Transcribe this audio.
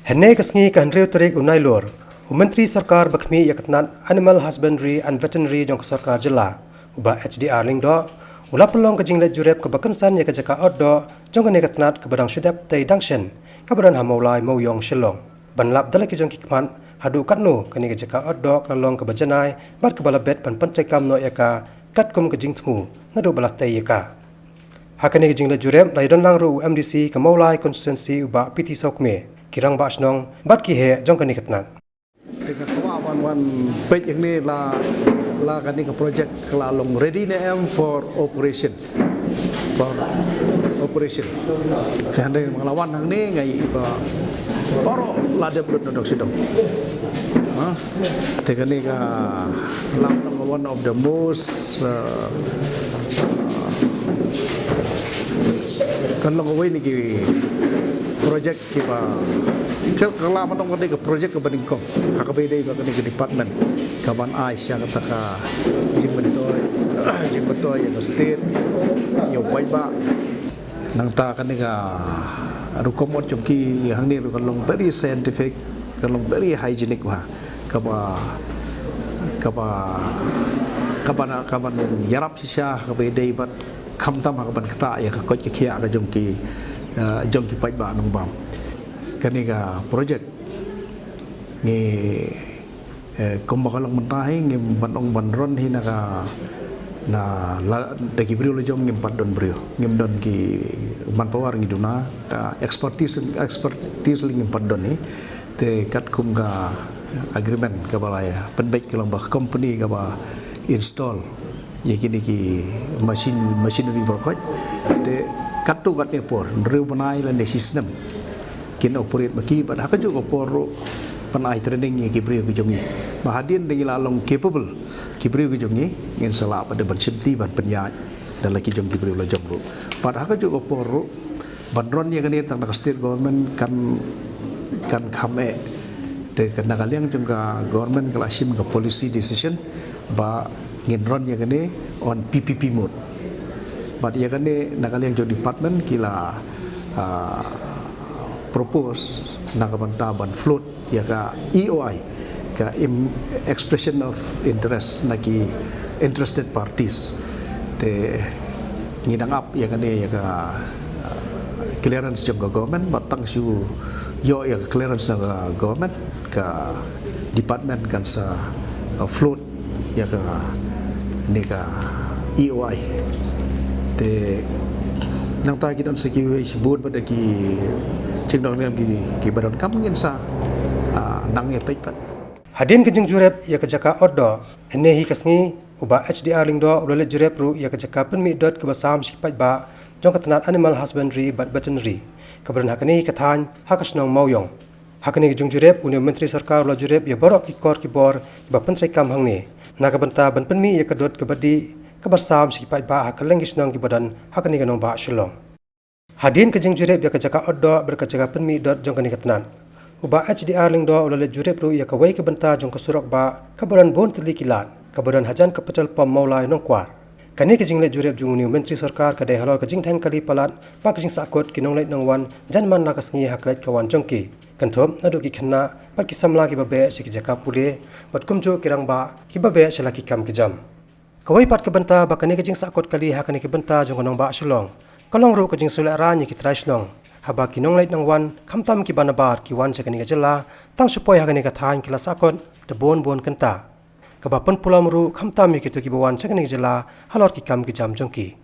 Henne kasngi kan reu tarik unai lor. Menteri Sarkar bakmi yakatnan Animal Husbandry and Veterinary jong Sarkar jela. Uba HDR lingdo. Ula pelong ke jinglet jurep ke bakansan ya ke jaka oddo jong ke nekatnat ke badang syudap tay dangshen. Kabaran hamaulai mau yong shilong. Banlap dalaki jong kikman hadu katnu ke ne ke jaka oddo kelalong ke bajanai bat ke balabet pan pentrekam no yaka kat kum ke jing tmu nadu balat tay yaka. Hakane ke jinglet jurep lai don lang ru MDC ke maulai konstituensi uba PT Saukme. Kirang ba asnong bat ki he jong kani katnan dengan kawan page ini la kani ke project kelalong ready na for operation dan mengelawan hang ni ngai paro lada belut dok sidong tekan ni ka one of the most kan long away ni ki project kita kalau matang kali ke project ke Bandingkong, hakabedai ke kini ke department, kawan Aisyah kata ka jim betul yang state, yang baik ba, nang tak kini ka rukomot jomki yang ni kalau very scientific, kalau very hygienic bah, kapan yarap sisa hakabedai bat kamtam hakaban kata ya kakot kekia ke jomki baik ba nung bam. Kani ka project ngi kumbakalang mentahi ngi banong banron hina ka na dagi brio lo jom ngi padon brio ngi don ki manpower ngi duna ta expertise ngi padon ni te kat kum ka agreement ka balaya penbaik kelang ba company ka ba install ye kini ki machinery berkot te katu kat ni por drill banai la system kin operate maki pada hak juga por panai training yang kibri ke jongi bahadian dengan lalong capable kibri ke jongi ingin salah pada bersibti ban penyaj dan lagi jong kibri lo jongru pada hak juga por bandron yang ini tentang state government kan kame de kena kalian juga government kelasim ke policy decision ba nginron yang ini on PPP mode but yang ini nak kalian jong department kila propose nakabantaban float ya ka EOI ka expression of interest naki interested parties te ngidangap ya kane ya ka clearance jong government batang su yo ya clearance na government ka department kan sa float ya ka ni ka EOI te nang ta kita security sebut pada ki cingdong ngam ki badan kam ngin sa nang ye paipat hadin ke jing jurep ya ke jaka oddo henne hi kasngi uba HDR lingdo ulale jurep ru ya ke jaka penmi dot ke basam sipat ba jong katnat Animal Husbandry but Veterinary keberan hakani kathan hakasnong mauyong hakani ke jing jurep uni menteri sarkar ula jurep ya borok ki kor ki bor ba pentri kam hangni nakabanta ban penmi ya ke dot ke badi kabasam sipat ba hakalengis nang ki badan hakani ke nong ba shilong hadin ke jing jurep ya ke jaka oddo berkajaga penmi dot jong kani katnan uba HDR lingdo ulale jurep ru ya ke wai ke benta jong ke surok ba kabaran bon teli kilat kabaran hajan kapital pam maulai nong kwar kani ke jing le jurep jung ni menteri sarkar ka dai halor ke jing thang kali palat pa ke jing sakot ki nong lait nong wan janman na kasngi haklat kawan jongki kanthom nadu ki khanna pat ki samla ki babe si ki jaka pule bat kumjo kirang ba ki babe selaki kam ki jam kawai pat ke benta ba kani ke jing sakot kali hakani ke benta jong nong ba shulong kalong ru ke jing sulara ni ki traisnong haba ki nong lait nong wan khamtam ki banabar ki wan chakani ke jela tang supoi hakani ka thain ki la sakot de bon kenta kabapan pulam ru khamtam ki tu ki bawan chakani ke jela halor ki kam ki jam jongki